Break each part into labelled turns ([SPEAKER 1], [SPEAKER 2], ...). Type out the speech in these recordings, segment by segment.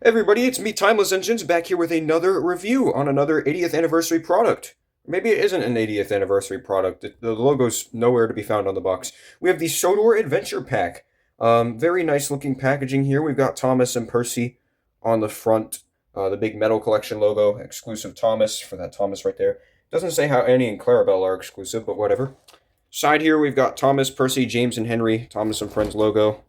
[SPEAKER 1] Everybody, it's me, Timeless Engines, back here with another review on another 80th anniversary product. Maybe it isn't an 80th anniversary product. The logo's nowhere to be found on the box. We have the Sodor Adventure Pack. Very nice looking packaging here. We've got Thomas and Percy on the front. The big metal collection logo, exclusive Thomas, for that Thomas right there. Doesn't say how Annie and Clarabelle are exclusive, but whatever. Side here, we've got Thomas, Percy, James, and Henry. Thomas and Friends logo.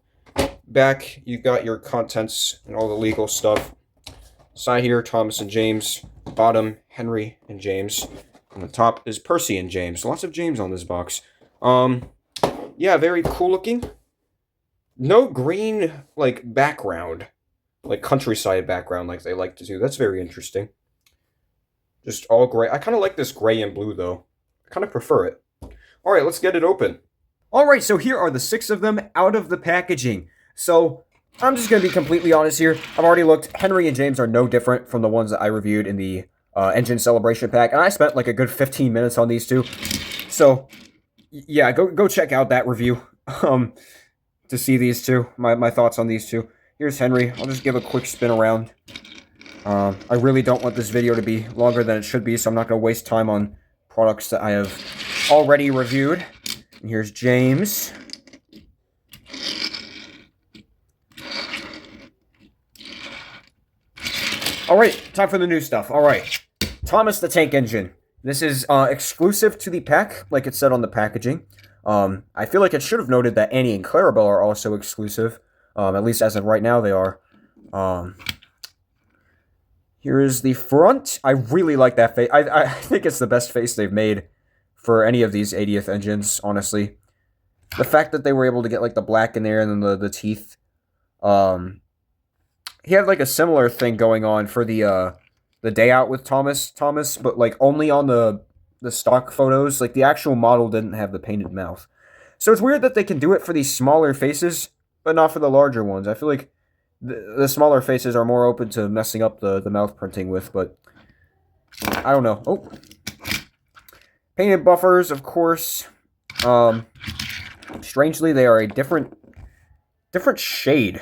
[SPEAKER 1] Back, you've got your contents and all the legal stuff. Side here, Thomas and James. Bottom, Henry and James. On the top is Percy and James. Lots of James on this box. Yeah, very cool looking. No green, background. Like countryside background like they like to do. That's very interesting. Just all gray. I kind of like this gray and blue, though. I kind of prefer it. Alright, let's get it open. Alright, so here are the 6 of them out of the packaging. So, I'm just going to be completely honest here. I've already looked. Henry and James are no different from the ones that I reviewed in the Engine Celebration Pack. And I spent like a good 15 minutes on these two. So, yeah, go check out that review to see these two. My thoughts on these two. Here's Henry. I'll just give a quick spin around. I really don't want this video to be longer than it should be, so I'm not going to waste time on products that I have already reviewed. And here's James. Alright, time for the new stuff. Alright, Thomas the Tank Engine. This is exclusive to the pack, like it said on the packaging. I feel like it should have noted that Annie and Clarabelle are also exclusive. At least as of right now, they are. Here is the front. I really like that face. I think it's the best face they've made for any of these 80th engines, honestly. The fact that they were able to get, like, the black in there and then the teeth. He had, like, a similar thing going on for the Day Out with Thomas, but, like, only on the stock photos. Like, the actual model didn't have the painted mouth. So it's weird that they can do it for these smaller faces, but not for the larger ones. I feel like the smaller faces are more open to messing up the mouth printing with, but I don't know. Oh. Painted buffers, of course. Strangely, they are a different shade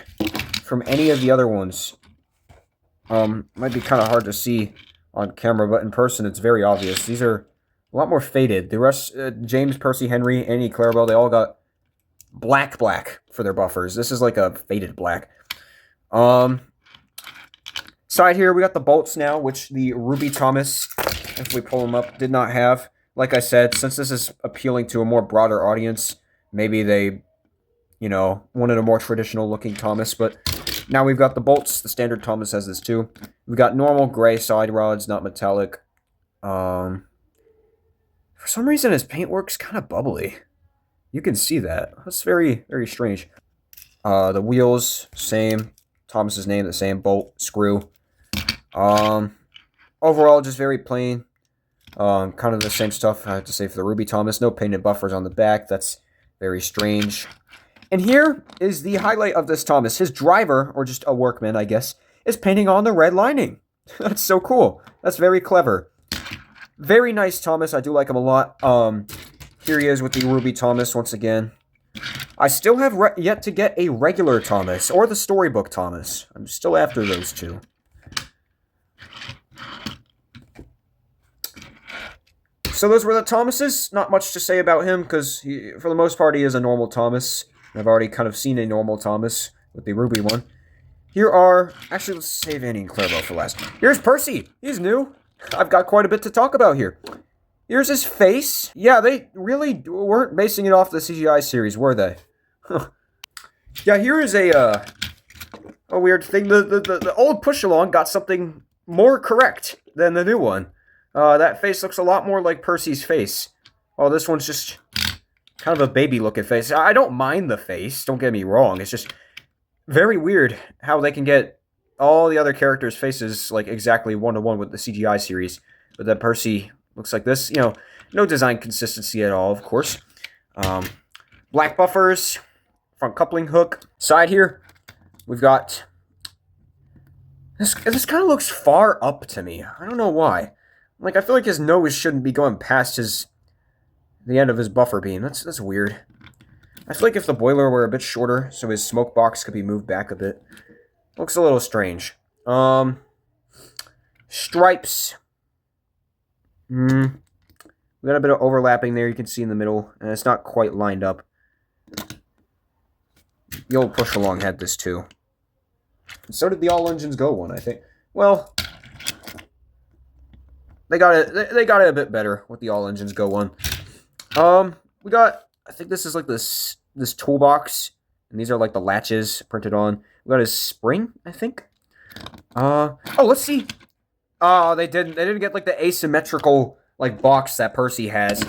[SPEAKER 1] from any of the other ones. Might be kind of hard to see on camera, but in person it's very obvious. These are a lot more faded. The rest, James, Percy, Henry, Annie, Clarabelle, they all got black for their buffers. This is like a faded black. Side here, we got the bolts now, which the Ruby Thomas, if we pull them up, did not have. Like I said, since this is appealing to a more broader audience, maybe they, wanted a more traditional looking Thomas, but now we've got the bolts. The standard Thomas has this too. We've got normal gray side rods, not metallic. For some reason, his paintwork's kind of bubbly. You can see that. That's very, very strange. The wheels, same. Thomas's name, the same. Bolt, screw. Overall, just very plain. Kind of the same stuff I have to say for the Ruby Thomas. No painted buffers on the back. That's very strange. And here is the highlight of this Thomas. His driver, or just a workman, I guess, is painting on the red lining. That's so cool. That's very clever. Very nice Thomas. I do like him a lot. Here he is with the Ruby Thomas once again. I still have yet to get a regular Thomas, or the storybook Thomas. I'm still after those two. So those were the Thomases. Not much to say about him, because for the most part he is a normal Thomas. I've already kind of seen a normal Thomas with the Ruby one. Here are... Actually, let's save Annie and Clarabelle for last. Here's Percy. He's new. I've got quite a bit to talk about here. Here's his face. Yeah, they really weren't basing it off the CGI series, were they? Yeah, here is a weird thing. The old push-along got something more correct than the new one. That face looks a lot more like Percy's face. Oh, this one's just kind of a baby-looking face. I don't mind the face, don't get me wrong. It's just very weird how they can get all the other characters' faces like exactly one-to-one with the CGI series. But then Percy looks like this. No design consistency at all, of course. Black buffers, front coupling hook. Side here, we've got... This kind of looks far up to me. I don't know why. Like, I feel like his nose shouldn't be going past the end of his buffer beam. That's weird. I feel like if the boiler were a bit shorter, so his smoke box could be moved back a bit. Looks a little strange. Stripes. We got a bit of overlapping there, you can see in the middle, and it's not quite lined up. The old push-along had this too. And so did the All Engines Go one, I think. Well, they got it a bit better with the All Engines Go one. We got, I think this is like this toolbox, and these are like the latches printed on. We got his spring, I think. Oh, let's see. Oh, they didn't get like the asymmetrical like box that Percy has.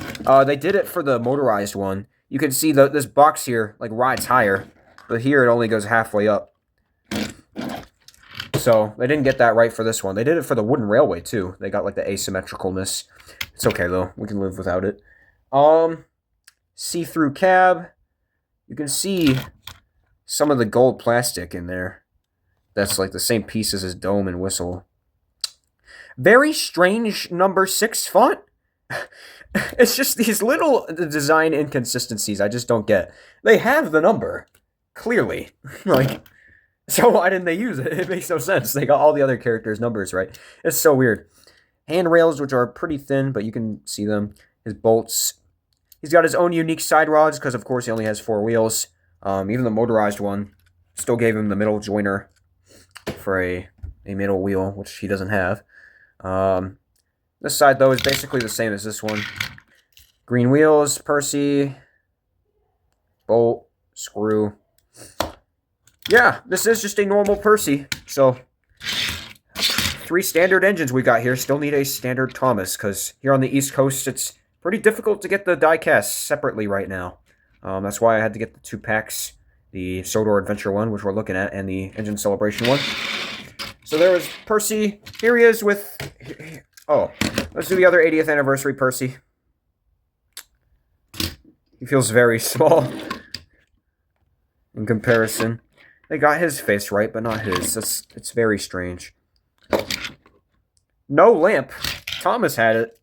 [SPEAKER 1] They did it for the motorized one. You can see this box here like rides higher, but here it only goes halfway up. So they didn't get that right for this one. They did it for the wooden railway too. They got like the asymmetricalness. It's okay though. We can live without it. See-through cab. You can see some of the gold plastic in there. That's like the same piece as his dome and whistle. Very strange number 6 font. It's just these little design inconsistencies I just don't get. They have the number, clearly. Like, so why didn't they use it? It makes no sense. They got all the other characters' numbers right. It's so weird. Handrails, which are pretty thin, but you can see them. His bolts. He's got his own unique side rods, because of course he only has 4 wheels. Even the motorized one still gave him the middle joiner for a middle wheel, which he doesn't have. This side, though, is basically the same as this one. Green wheels, Percy, bolt, screw. Yeah, this is just a normal Percy. So, 3 standard engines we got here. Still need a standard Thomas, because here on the East Coast, it's pretty difficult to get the die-casts separately right now. That's why I had to get the 2 packs. The Sodor Adventure one, which we're looking at, and the Engine Celebration one. So there was Percy. Here he is with... Oh, let's do the other 80th anniversary Percy. He feels very small in comparison. They got his face right, but not his. It's very strange. No lamp. Thomas had it.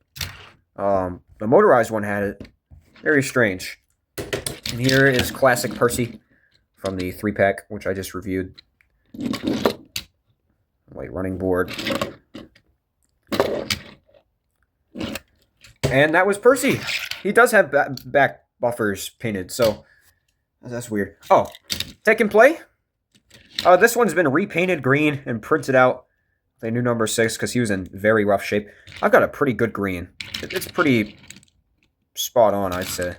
[SPEAKER 1] The motorized one had it. Very strange. And here is classic Percy from the 3-pack, which I just reviewed. White running board. And that was Percy. He does have back buffers painted, so that's weird. Oh, Take and Play. This one's been repainted green and printed out. They knew number 6 because he was in very rough shape. I've got a pretty good green. It's pretty spot on, I'd say.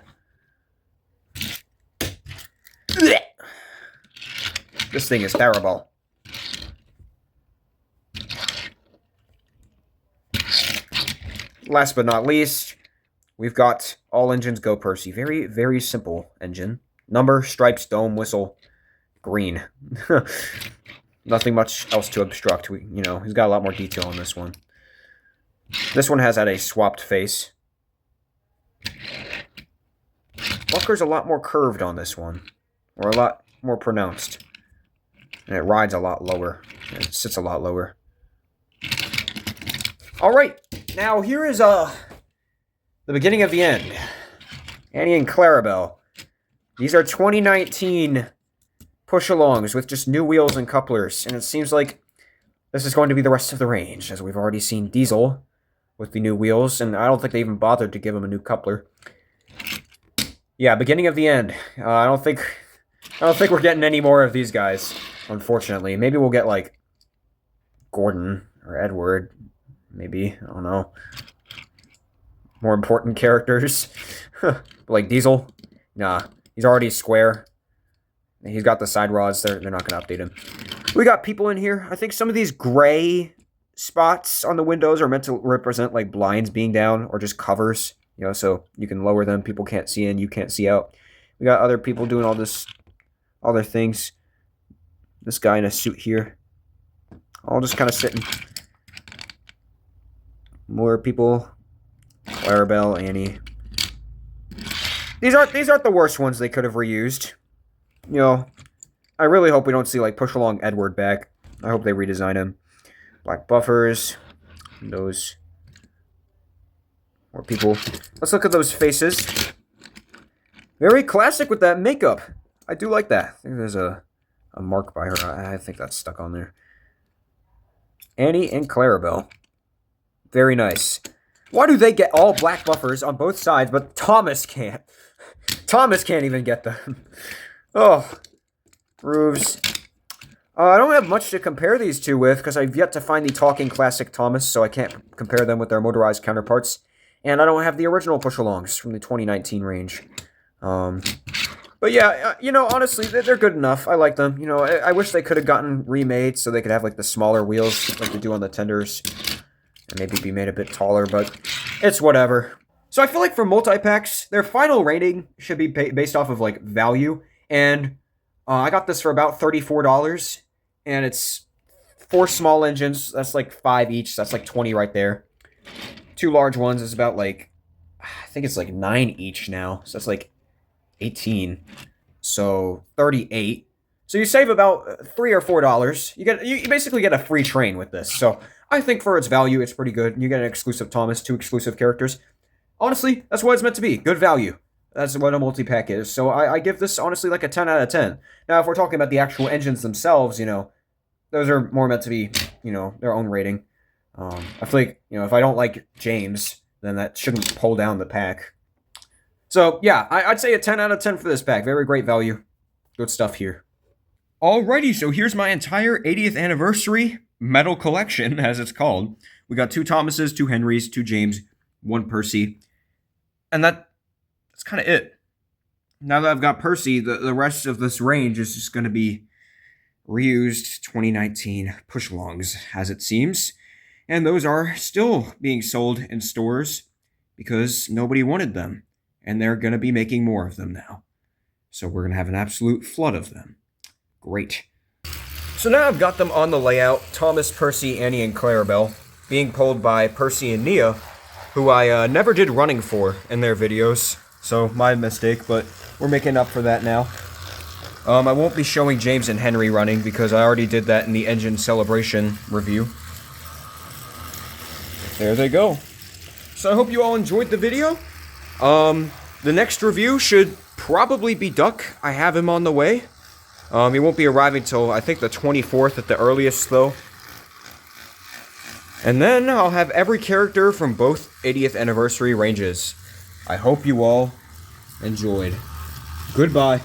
[SPEAKER 1] This thing is terrible. Last but not least, we've got All Engines Go Percy. Very, very simple engine. Number, stripes, dome, whistle, green. Nothing much else to obstruct. He's got a lot more detail on this one. This one has had a swapped face. Bucker's a lot more curved on this one. Or a lot more pronounced. And it rides a lot lower. It sits a lot lower. Alright, now here is the beginning of the end. Annie and Clarabelle. These are 2019 push-alongs with just new wheels and couplers, and it seems like this is going to be the rest of the range, as we've already seen Diesel with the new wheels, and I don't think they even bothered to give him a new coupler. Yeah, beginning of the end. I don't think we're getting any more of these guys, unfortunately. Maybe we'll get like Gordon or Edward. Maybe, I don't know. More important characters. Like Diesel. Nah, he's already square. He's got the side rods. They're not going to update him. We got people in here. I think some of these gray spots on the windows are meant to represent like blinds being down or just covers. So you can lower them. People can't see in. You can't see out. We got other people doing all their things. This guy in a suit here. All just kind of sitting. More people. Clarabelle, Annie. These aren't the worst ones they could have reused. I really hope we don't see like push along Edward back. I hope they redesign him. Black buffers. Those. More people. Let's look at those faces. Very classic with that makeup. I do like that. I think there's a mark by her. I think that's stuck on there. Annie and Clarabelle. Very nice. Why do they get all black buffers on both sides, but Thomas can't? Thomas can't even get them. Oh, Roofs. I don't have much to compare these two with, because I've yet to find the Talking Classic Thomas, so I can't compare them with their motorized counterparts. And I don't have the original push-alongs from the 2019 range. But yeah, you know, honestly, they're good enough. I like them. You know, I wish they could have gotten remade so they could have, like, the smaller wheels like they do on the Tenders. And maybe be made a bit taller, but it's whatever. So I feel like for multi-packs, their final rating should be based off of, like, value. And I got this for about $34. And it's 4 small engines. That's like 5 each. So that's like 20 right there. 2 large ones is about, like, I think it's like 9 each now. So that's like 18. So 38. So you save about $3 or $4. You basically get a free train with this. So I think for its value, it's pretty good. You get an exclusive Thomas, 2 exclusive characters. Honestly, that's what it's meant to be. Good value. That's what a multi-pack is. So I give this, honestly, like a 10 out of 10. Now, if we're talking about the actual engines themselves, you know, those are more meant to be, you know, their own rating. I feel like, you know, if I don't like James, then that shouldn't pull down the pack. So, yeah, I'd say a 10 out of 10 for this pack. Very great value. Good stuff here. Alrighty, so here's my entire 80th anniversary metal collection, as it's called. We got 2 Thomases, 2 Henrys, 2 James, 1 Percy. And that's kind of it. Now that I've got Percy, the rest of this range is just going to be reused 2019 push-alongs, as it seems. And those are still being sold in stores because nobody wanted them. And they're going to be making more of them now. So we're going to have an absolute flood of them. Great. So now I've got them on the layout. Thomas, Percy, Annie, and Clarabelle. Being pulled by Percy and Nia, who I never did running for in their videos. So my mistake, but we're making up for that now. I won't be showing James and Henry running because I already did that in the Engine Celebration review. There they go. So I hope you all enjoyed the video. The next review should probably be Duck. I have him on the way. He won't be arriving till, I think, the 24th at the earliest, though. And then I'll have every character from both 80th anniversary ranges. I hope you all enjoyed. Goodbye.